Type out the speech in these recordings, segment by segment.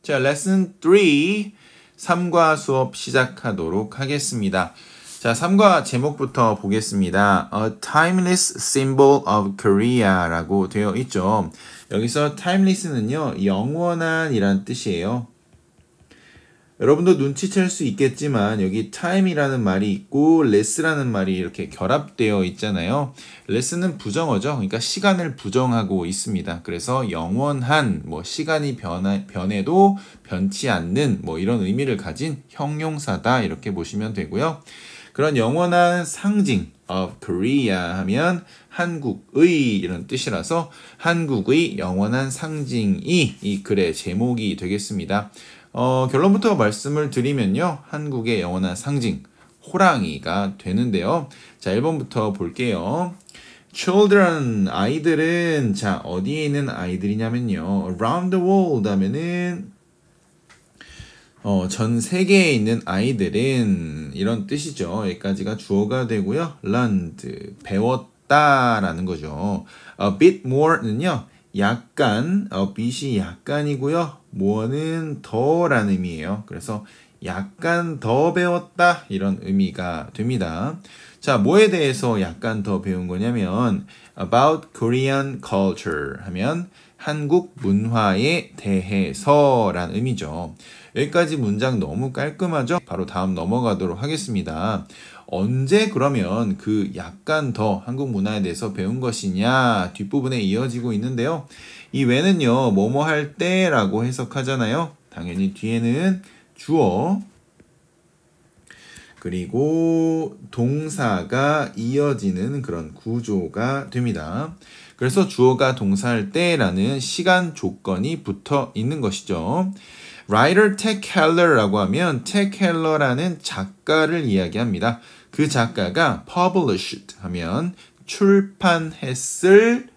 자, lesson 3과 수업 시작하도록 하겠습니다. 자, 3과 제목부터 보겠습니다. A timeless symbol of Korea라고 되어 있죠. 여기서 timeless는요, 영원한 이란 뜻이에요. 여러분도 눈치챌 수 있겠지만 여기 time이라는 말이 있고 less라는 말이 이렇게 결합되어 있잖아요. less는 부정어죠. 그러니까 시간을 부정하고 있습니다. 그래서 영원한, 시간이 변해도 변치 않는 이런 의미를 가진 형용사다 이렇게 보시면 되고요. 그런 영원한 상징 of Korea 하면 한국의 이런 뜻이라서 한국의 영원한 상징이 이 글의 제목이 되겠습니다. 결론부터 말씀을 드리면요. 한국의 영원한 상징, 호랑이가 되는데요. 자, 1번부터 볼게요. Children, 아이들은, 자, 어디에 있는 아이들이냐면요. Around the world 하면은, 전 세계에 있는 아이들은, 이런 뜻이죠. 여기까지가 주어가 되고요. learned, 배웠다라는 거죠. A bit more는요. 약간, bit이 약간이고요. more는 더라는 의미예요. 그래서 약간 더 배웠다 이런 의미가 됩니다. 자, 뭐에 대해서 약간 더 배운 거냐면 about Korean culture 하면 한국 문화에 대해서라는 의미죠. 여기까지 문장 너무 깔끔하죠? 바로 다음 넘어가도록 하겠습니다. 언제 그러면 그 약간 더 한국 문화에 대해서 배운 것이냐 뒷부분에 이어지고 있는데요. 이 when은요, 뭐뭐 할 때라고 해석하잖아요. 당연히 뒤에는 주어 그리고 동사가 이어지는 그런 구조가 됩니다. 그래서 주어가 동사할 때라는 시간 조건이 붙어 있는 것이죠. Writer Ted Keller라고 하면 Ted Keller라는 작가를 이야기합니다. 그 작가가 published 하면 출판했을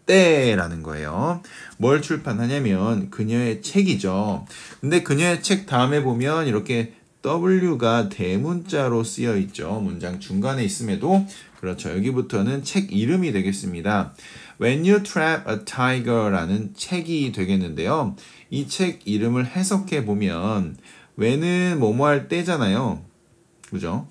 때라는 거예요. 뭘 출판하냐면 그녀의 책이죠. 근데 그녀의 책 다음에 보면 이렇게 W가 대문자로 쓰여 있죠. 문장 중간에 있음에도 그렇죠. 여기부터는 책 이름이 되겠습니다. When You Trap a Tiger라는 책이 되겠는데요. 이 책 이름을 해석해 보면 when은 뭐뭐 할 때잖아요. 그죠?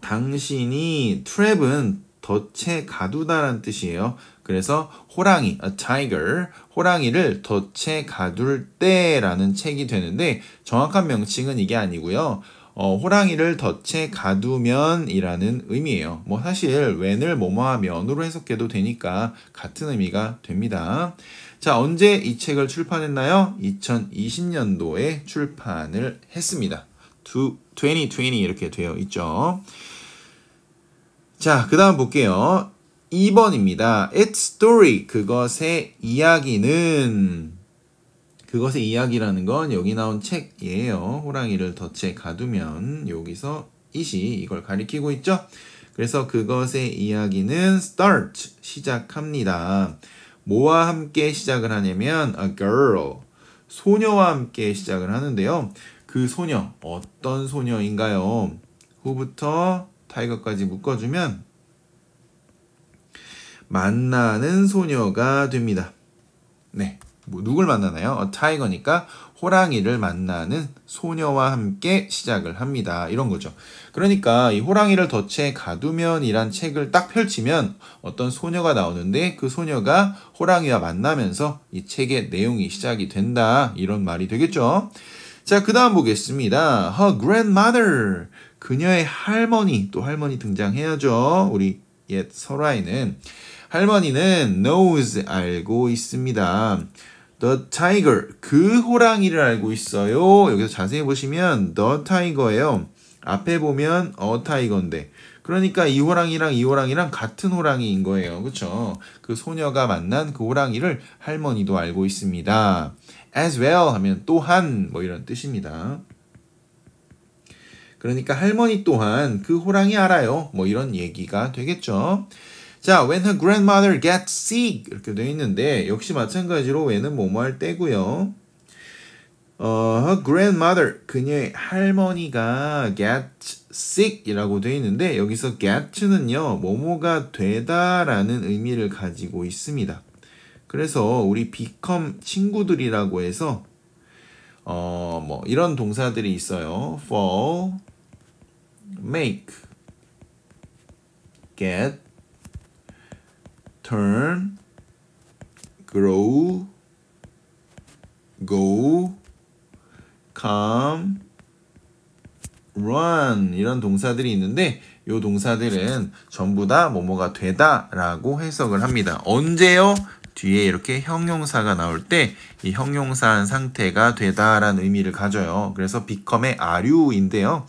당신이 trap은 덫에 가두다라는 뜻이에요. 그래서 호랑이, a tiger, 호랑이를 덫에 가둘 때라는 책이 되는데 정확한 명칭은 이게 아니고요. 호랑이를 덫에 가두면이라는 의미예요. 사실 when을 뭐뭐하면으로 해석해도 되니까 같은 의미가 됩니다. 자, 언제 이 책을 출판했나요? 2020년도에 출판을 했습니다. 2020 이렇게 되어 있죠. 자, 그 다음 볼게요. 2번입니다. Its story, 그것의 이야기는, 그것의 이야기라는 건 여기 나온 책이에요. 호랑이를 덫에 가두면 여기서 it이 이걸 가리키고 있죠. 그래서 그것의 이야기는 start, 시작합니다. 뭐와 함께 시작을 하냐면 a girl, 소녀와 함께 시작을 하는데요. 그 소녀, 어떤 소녀인가요? 후부터 타이거까지 묶어주면 만나는 소녀가 됩니다. 네, 누굴 만나나요? 타이거니까 호랑이를 만나는 소녀와 함께 시작을 합니다. 이런 거죠. 그러니까 이 호랑이를 덫에 가두면 이란 책을 딱 펼치면 어떤 소녀가 나오는데 그 소녀가 호랑이와 만나면서 이 책의 내용이 시작이 된다. 이런 말이 되겠죠. 자, 그 다음 보겠습니다. Her grandmother, 그녀의 할머니, 또 할머니 등장해야죠. 우리 옛 설화에는 할머니는 knows, 알고 있습니다. The tiger, 그 호랑이를 알고 있어요. 여기서 자세히 보시면 the tiger예요. 앞에 보면 a tiger인데 그러니까 이 호랑이랑 같은 호랑이인 거예요. 그렇죠? 그 소녀가 만난 그 호랑이를 할머니도 알고 있습니다. as well 하면 또한 이런 뜻입니다. 그러니까 할머니 또한 그 호랑이 알아요. 이런 얘기가 되겠죠. 자, when her grandmother gets sick 이렇게 되어 있는데 역시 마찬가지로 when은 뭐뭐 할 때고요. her grandmother, 그녀의 할머니가 get sick 이라고 되어 있는데 여기서 get는요, 뭐뭐가 되다라는 의미를 가지고 있습니다. 그래서 우리 become 친구들이라고 해서 뭐 이런 동사들이 있어요. fall, make, get, turn, grow, go, come, run 이런 동사들이 있는데 이 동사들은 전부 다 뭐뭐가 되다 라고 해석을 합니다. 언제요? 뒤에 이렇게 형용사가 나올 때 이 형용사한 상태가 되다라는 의미를 가져요. 그래서 become의 are인데요.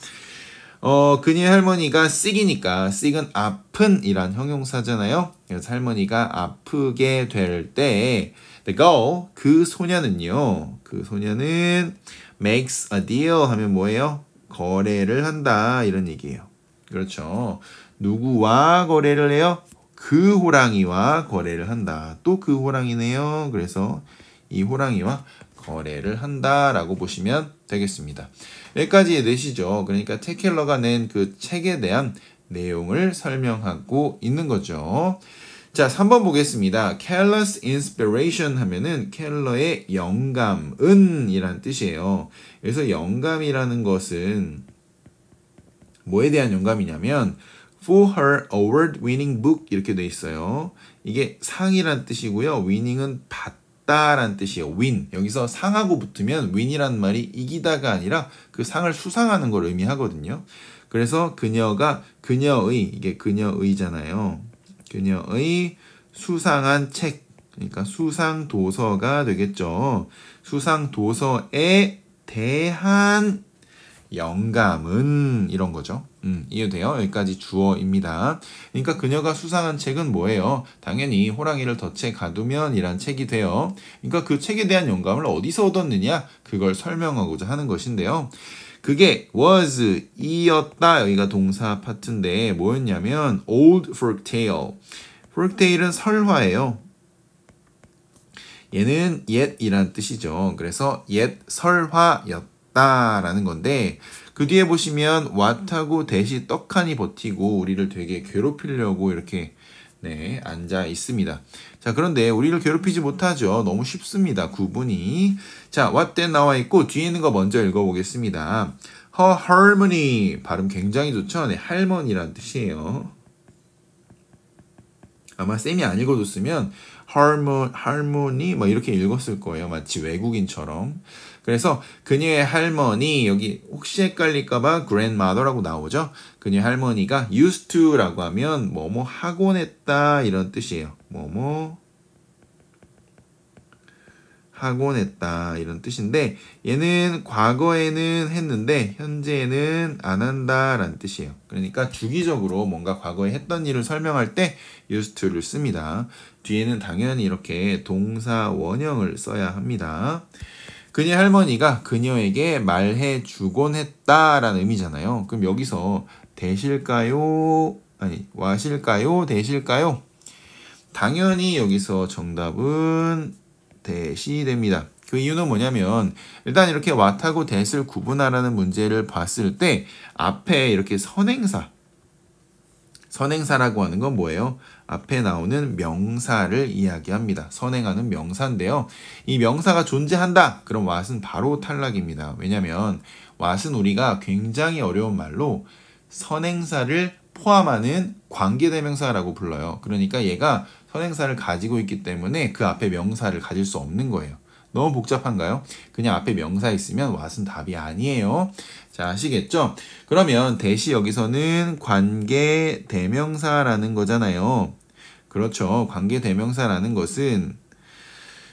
그녀의 할머니가 sick이니까 sick은 아픈 이란 형용사잖아요. 그래서 할머니가 아프게 될 때 the girl, 그 소녀는요. 그 소녀는 makes a deal 하면 뭐예요? 거래를 한다 이런 얘기예요. 그렇죠. 누구와 거래를 해요? 그 호랑이와 거래를 한다. 또 그 호랑이네요. 그래서 이 호랑이와 거래를 한다라고 보시면 되겠습니다. 여기까지 이해되시죠? 그러니까 테켈러가 낸 그 책에 대한 내용을 설명하고 있는 거죠. 자, 3번 보겠습니다. careless inspiration 하면은 켈러의 영감은 이란 뜻이에요. 그래서 영감이라는 것은 뭐에 대한 영감이냐면 for her award-winning book 이렇게 돼 있어요. 이게 상이란 뜻이고요. winning은 받다란 뜻이에요. win. 여기서 상하고 붙으면 win이란 말이 이기다가 아니라 그 상을 수상하는 걸 의미하거든요. 그래서 그녀의 이게 그녀의잖아요. 그녀의 수상한 책, 그러니까 수상 도서가 되겠죠. 수상 도서에 대한 영감은 이런 거죠. 이해돼요? 여기까지 주어입니다. 그러니까 그녀가 수상한 책은 뭐예요? 당연히 호랑이를 덫에 가두면 이란 책이 돼요. 그러니까 그 책에 대한 영감을 어디서 얻었느냐? 그걸 설명하고자 하는 것인데요. 그게 was 이었다. 여기가 동사 파트인데 뭐였냐면 old folktale. folktale은 설화예요. 얘는 옛이란 뜻이죠. 그래서 옛 설화였다라는 건데 그 뒤에 보시면 what하고 대시 떡하니 버티고 우리를 되게 괴롭히려고 이렇게 앉아 있습니다. 자, 그런데 우리를 괴롭히지 못하죠. 너무 쉽습니다. 구분이. 자, what then 나와 있고 뒤에 있는 거 먼저 읽어보겠습니다. Her harmony 발음 굉장히 좋죠. 네, 할머니란 뜻이에요. 아마 쌤이 안 읽어줬으면 harmony 뭐 이렇게 읽었을 거예요. 마치 외국인처럼. 그래서 그녀의 할머니 여기 혹시 헷갈릴까봐 grandmother라고 나오죠. 그녀의 할머니가 used to라고 하면 뭐뭐 하곤 했다 이런 뜻이에요. 뭐뭐 하곤 했다 이런 뜻인데 얘는 과거에는 했는데 현재에는 안 한다라는 뜻이에요. 그러니까 주기적으로 뭔가 과거에 했던 일을 설명할 때 used to를 씁니다. 뒤에는 당연히 이렇게 동사 원형을 써야 합니다. 그녀의 할머니가 그녀에게 말해 주곤 했다라는 의미잖아요. 그럼 여기서 대실까요? 아니 와실까요? 대실까요? 당연히 여기서 정답은 대시 됩니다. 그 이유는 뭐냐면 일단 이렇게 what하고 that을 구분하라는 문제를 봤을 때 앞에 이렇게 선행사라고 하는 건 뭐예요? 앞에 나오는 명사를 이야기합니다. 선행하는 명사인데요. 이 명사가 존재한다. 그럼 what은 바로 탈락입니다. 왜냐면 what은 우리가 굉장히 어려운 말로 선행사를 포함하는 관계대명사라고 불러요. 그러니까 얘가 선행사를 가지고 있기 때문에 그 앞에 명사를 가질 수 없는 거예요. 너무 복잡한가요? 그냥 앞에 명사 있으면 what은 답이 아니에요. 자, 아시겠죠? 그러면 대시 여기서는 관계대명사라는 거잖아요. 그렇죠. 관계대명사라는 것은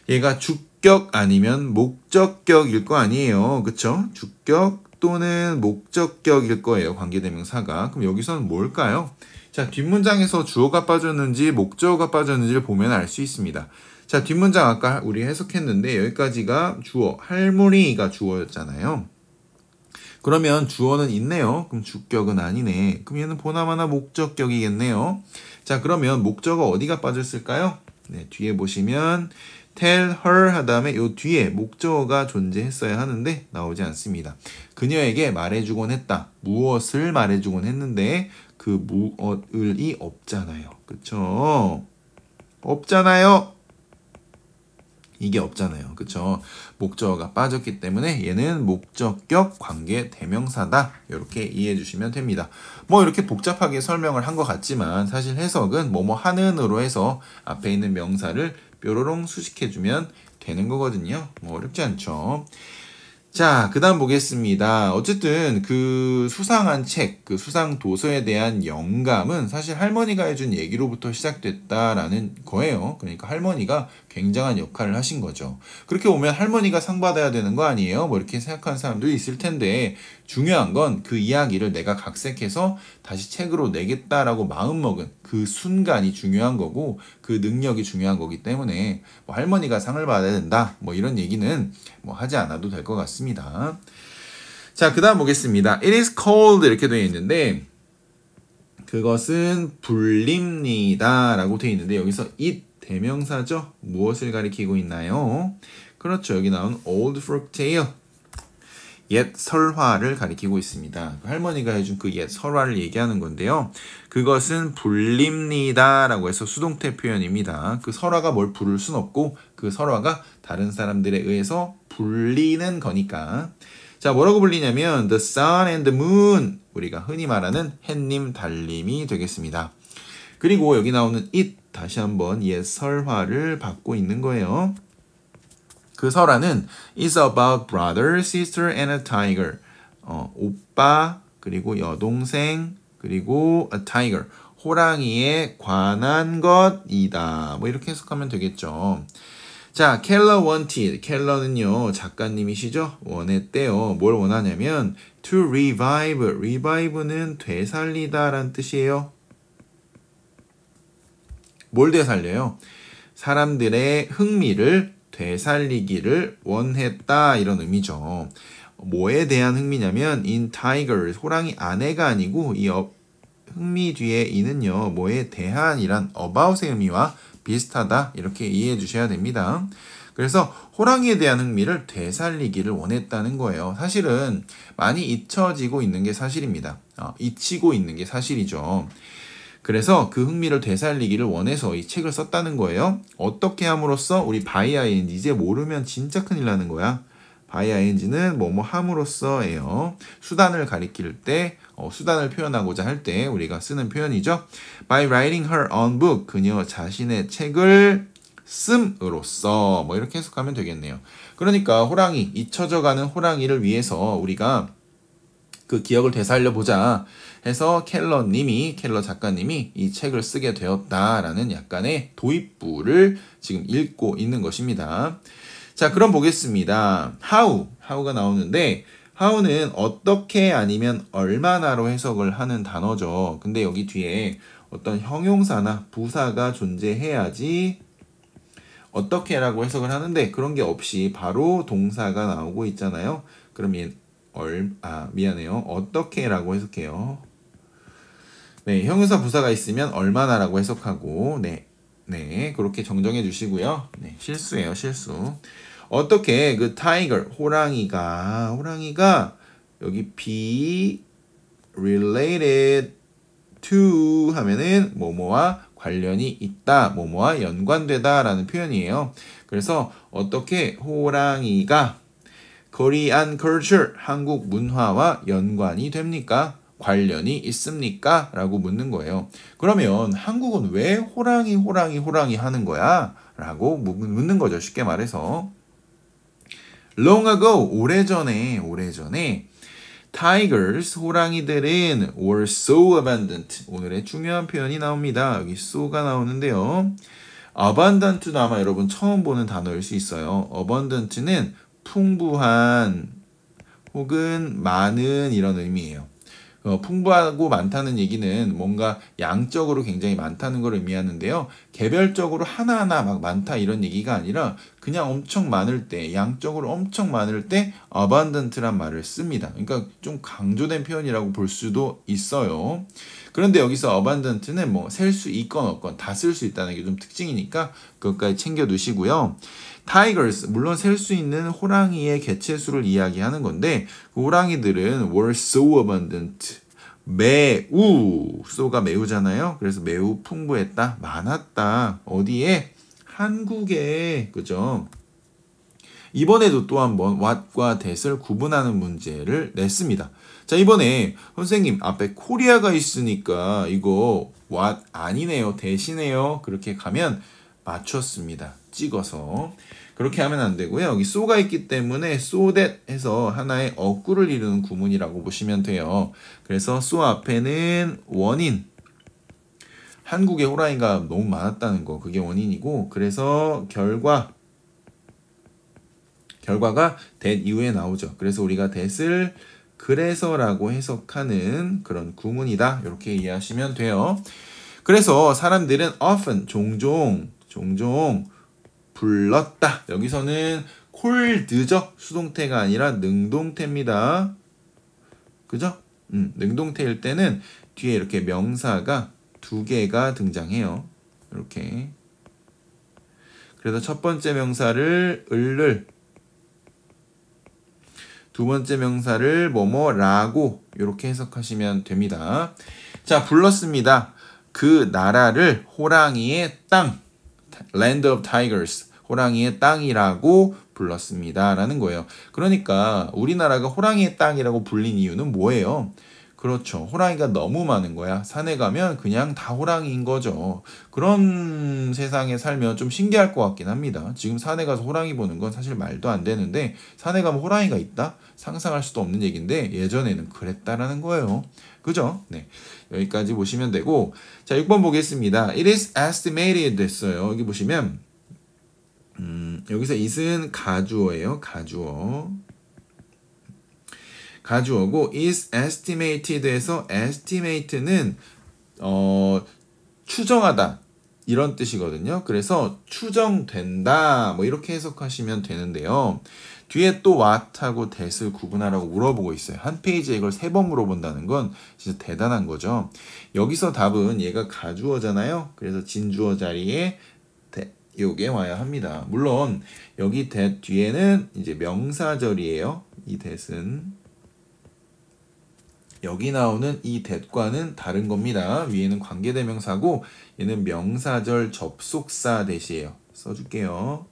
얘가 주격 아니면 목적격일 거 아니에요. 그쵸? 주격 또는 목적격일 거예요. 관계대명사가. 그럼 여기서는 뭘까요? 자, 뒷문장에서 주어가 빠졌는지 목적어가 빠졌는지를 보면 알 수 있습니다. 자, 뒷문장 아까 우리 해석했는데 여기까지가 주어, 할머니가 주어였잖아요. 그러면 주어는 있네요. 그럼 주격은 아니네. 그럼 얘는 보나마나 목적격이겠네요. 자, 그러면 목적어 어디가 빠졌을까요? 네, 뒤에 보시면 tell her 하다음에 요 뒤에 목적어가 존재했어야 하는데 나오지 않습니다. 그녀에게 말해주곤 했다. 무엇을 말해주곤 했는데 그 무엇을이 없잖아요. 그쵸? 없잖아요. 이게 없잖아요. 그쵸? 목적어가 빠졌기 때문에 얘는 목적격 관계 대명사다. 이렇게 이해해 주시면 됩니다. 뭐 이렇게 복잡하게 설명을 한 것 같지만 사실 해석은 뭐뭐 하는으로 해서 앞에 있는 명사를 뾰로롱 수식해 주면 되는 거거든요. 뭐 어렵지 않죠. 자, 그 다음 보겠습니다. 어쨌든 그 수상한 책, 그 수상 도서에 대한 영감은 사실 할머니가 해준 얘기로부터 시작됐다라는 거예요. 그러니까 할머니가 굉장한 역할을 하신 거죠. 그렇게 오면 할머니가 상 받아야 되는 거 아니에요? 뭐 이렇게 생각하는 사람도 있을 텐데 중요한 건 그 이야기를 내가 각색해서 다시 책으로 내겠다라고 마음먹은 그 순간이 중요한 거고 그 능력이 중요한 거기 때문에 뭐 할머니가 상을 받아야 된다 뭐 이런 얘기는 뭐 하지 않아도 될 것 같습니다. 자, 그 다음 보겠습니다. It is cold 이렇게 되어 있는데 그것은 불립니다 라고 되어 있는데 여기서 it 대명사죠. 무엇을 가리키고 있나요? 그렇죠. 여기 나온 old folktale 옛 설화를 가리키고 있습니다. 할머니가 해준 그 옛 설화를 얘기하는 건데요. 그것은 불립니다 라고 해서 수동태 표현입니다. 그 설화가 뭘 부를 순 없고 그 설화가 다른 사람들에 의해서 불리는 거니까. 자, 뭐라고 불리냐면 the sun and the moon 우리가 흔히 말하는 햇님 달님이 되겠습니다. 그리고 여기 나오는 it 다시 한번 옛 설화를 받고 있는 거예요. 그 설화는 is about brother, sister, and a tiger. 오빠, 그리고 여동생, 그리고 a tiger. 호랑이에 관한 것이다. 뭐 이렇게 해석하면 되겠죠. 자, 켈러 wanted. 켈러는요, 작가님이시죠? 원했대요. 뭘 원하냐면 to revive. revive는 되살리다 라는 뜻이에요. 뭘 되살려요? 사람들의 흥미를 되살리기를 원했다 이런 의미죠. 뭐에 대한 흥미냐면 in tigers 호랑이 안에가 아니고 이 흥미 뒤에 이는요 뭐에 대한이란 about의 의미와 비슷하다 이렇게 이해해 주셔야 됩니다. 그래서 호랑이에 대한 흥미를 되살리기를 원했다는 거예요. 사실은 많이 잊혀지고 있는 게 사실입니다. 잊히고 있는 게 사실이죠. 그래서 그 흥미를 되살리기를 원해서 이 책을 썼다는 거예요. 어떻게 함으로써 우리 by ing 이제 모르면 진짜 큰일 나는 거야. by ing는 뭐뭐 함으로써예요. 수단을 가리킬 때 수단을 표현하고자 할 때 우리가 쓰는 표현이죠. By writing her own book 그녀 자신의 책을 씀으로써 뭐 이렇게 해석하면 되겠네요. 그러니까 호랑이 잊혀져가는 호랑이를 위해서 우리가 그 기억을 되살려보자 해서 켈러 작가님이 이 책을 쓰게 되었다라는 약간의 도입부를 지금 읽고 있는 것입니다. 자, 그럼 보겠습니다. how가 나오는데 how는 어떻게 아니면 얼마나로 해석을 하는 단어죠. 근데 여기 뒤에 어떤 형용사나 부사가 존재해야지 어떻게라고 해석을 하는데 그런 게 없이 바로 동사가 나오고 있잖아요. 그럼 미안해요. 어떻게라고 해석해요. 네, 형용사 부사가 있으면 얼마나라고 해석하고 네, 그렇게 정정해 주시고요. 네, 실수예요, 실수. 어떻게 그 타이거 호랑이가 여기 be related to 하면은 뭐뭐와 관련이 있다, 뭐뭐와 연관되다라는 표현이에요. 그래서 어떻게 호랑이가 Korean culture, 한국 문화와 연관이 됩니까? 관련이 있습니까? 라고 묻는 거예요. 그러면 한국은 왜 호랑이 하는 거야? 라고 묻는 거죠. 쉽게 말해서. Long ago, 오래전에 tigers, 호랑이들은 were so abundant. 오늘의 중요한 표현이 나옵니다. 여기 so가 나오는데요. abundant도 아마 여러분 처음 보는 단어일 수 있어요. abundant는 풍부한 혹은 많은 이런 의미예요. 풍부하고 많다는 얘기는 뭔가 양적으로 굉장히 많다는 걸 의미하는데요. 개별적으로 하나하나 막 많다 이런 얘기가 아니라 그냥 엄청 많을 때, 양적으로 엄청 많을 때 abundant란 말을 씁니다. 그러니까 좀 강조된 표현이라고 볼 수도 있어요. 그런데 여기서 abundant는 뭐 셀 수 있건 없건 다 쓸 수 있다는 게 좀 특징이니까 그것까지 챙겨 두시고요. tigers, 물론 셀 수 있는 호랑이의 개체수를 이야기하는 건데 그 호랑이들은 were so abundant, 매우, so가 매우잖아요. 그래서 매우 풍부했다, 많았다. 어디에? 한국에, 그죠? 이번에도 또 한번 what과 that을 구분하는 문제를 냈습니다. 자, 이번에 선생님 앞에 코리아가 있으니까 이거 what 아니네요. that이네요. 그렇게 가면 맞췄습니다. 찍어서. 그렇게 하면 안 되고요. 여기 so가 있기 때문에 so that 해서 하나의 어구를 이루는 구문이라고 보시면 돼요. 그래서 so 앞에는 원인. 한국에 호랑이가 너무 많았다는 거. 그게 원인이고, 그래서 결과가 that 이후에 나오죠. 그래서 우리가 that을 그래서라고 해석하는 그런 구문이다. 이렇게 이해하시면 돼요. 그래서 사람들은 often 종종 불렀다. 여기서는 콜드죠. 수동태가 아니라 능동태입니다. 그죠? 능동태일 때는 뒤에 이렇게 명사가 두 개가 등장해요. 이렇게. 그래서 첫 번째 명사를 을을, 두 번째 명사를 뭐뭐라고 이렇게 해석하시면 됩니다. 자, 불렀습니다. 그 나라를 호랑이의 땅, Land of Tigers, 호랑이의 땅이라고 불렀습니다. 라는 거예요. 그러니까 우리나라가 호랑이의 땅이라고 불린 이유는 뭐예요? 그렇죠. 호랑이가 너무 많은 거야. 산에 가면 그냥 다 호랑이인 거죠. 그런 세상에 살면 좀 신기할 것 같긴 합니다. 지금 산에 가서 호랑이 보는 건 사실 말도 안 되는데 산에 가면 호랑이가 있다? 상상할 수도 없는 얘기인데 예전에는 그랬다라는 거예요. 그죠? 네. 여기까지 보시면 되고, 자, 6번 보겠습니다. It is estimated 됐어요. 여기 보시면 여기서 it은 가주어예요. 가주어고 is estimated에서 estimate는 추정하다 이런 뜻이거든요. 그래서 추정된다 뭐 이렇게 해석하시면 되는데요. 뒤에 또 what하고 that을 구분하라고 물어보고 있어요. 한 페이지에 이걸 3번 물어본다는 건 진짜 대단한 거죠. 여기서 답은 얘가 가주어잖아요. 그래서 진주어 자리에 요게 와야 합니다. 물론 여기 that 뒤에는 이제 명사절이에요. 이 that은 여기 나오는 이 that과는 다른 겁니다. 위에는 관계대명사고 얘는 명사절 접속사 that이에요. 써줄게요.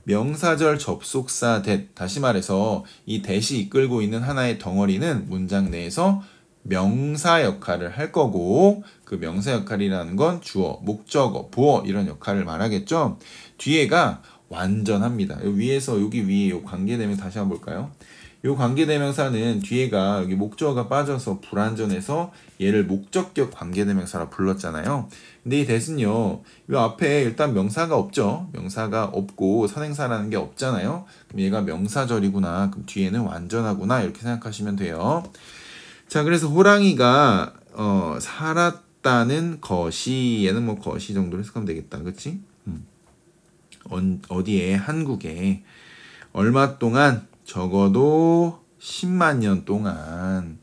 명사절 접속사 that. 다시 말해서 이 that이 이끌고 있는 하나의 덩어리는 문장 내에서 명사 역할을 할 거고, 그 명사 역할이라는 건 주어, 목적어, 보어 이런 역할을 말하겠죠. 뒤에가 완전합니다. 위에서 여기 위에 요 관계대명사 다시 한번 볼까요? 요 관계대명사는 뒤에가 여기 목적어가 빠져서 불완전해서 얘를 목적격 관계대명사라 불렀잖아요. 근데 이 that은요, 요 앞에 일단 명사가 없죠. 명사가 없고 선행사라는 게 없잖아요. 그럼 얘가 명사절이구나. 그럼 뒤에는 완전하구나. 이렇게 생각하시면 돼요. 자, 그래서 호랑이가 살았다는 것이, 얘는 뭐 것이 정도로 해석하면 되겠다. 그치? 어디에? 한국에 얼마 동안? 적어도 10만 년 동안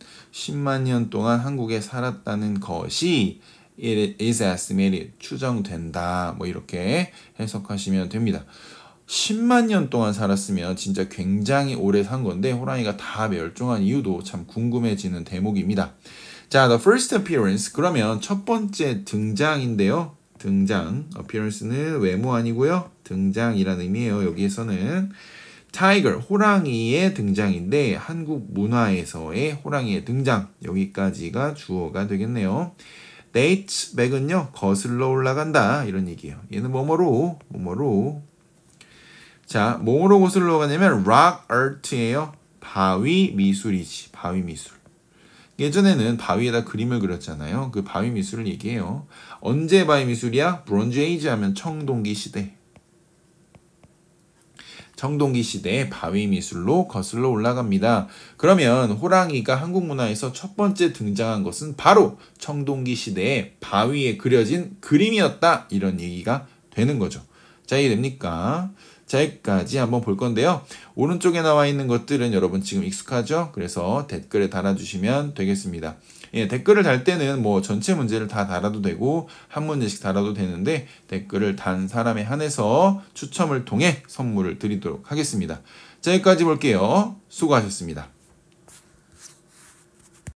한국에 살았다는 것이 it is estimated, 추정된다. 뭐 이렇게 해석하시면 됩니다. 10만 년 동안 살았으면 진짜 굉장히 오래 산 건데 호랑이가 다 멸종한 이유도 참 궁금해지는 대목입니다. 자, the first appearance. 그러면 첫 번째 등장인데요. 등장. appearance는 외모 아니고요. 등장이라는 의미예요. 여기에서는 타이거, 호랑이의 등장인데 한국 문화에서의 호랑이의 등장. 여기까지가 주어가 되겠네요. date back은요. 거슬러 올라간다. 이런 얘기예요. 얘는 뭐뭐로. 자, 뭐로 거슬러 가냐면 rock art예요. 바위 미술이지. 바위 미술. 예전에는 바위에다 그림을 그렸잖아요. 그 바위 미술을 얘기해요. 언제 바위 미술이야? 브론즈 에이지 하면 청동기 시대. 청동기 시대의 바위 미술로 거슬러 올라갑니다. 그러면 호랑이가 한국 문화에서 첫 번째 등장한 것은 바로 청동기 시대의 바위에 그려진 그림이었다. 이런 얘기가 되는 거죠. 자, 이해됩니까? 자, 여기까지 한번 볼 건데요. 오른쪽에 나와 있는 것들은 여러분 지금 익숙하죠? 그래서 댓글에 달아주시면 되겠습니다. 예, 댓글을 달 때는 뭐 전체 문제를 다 달아도 되고 한 문제씩 달아도 되는데 댓글을 단 사람에 한해서 추첨을 통해 선물을 드리도록 하겠습니다. 자, 여기까지 볼게요. 수고하셨습니다.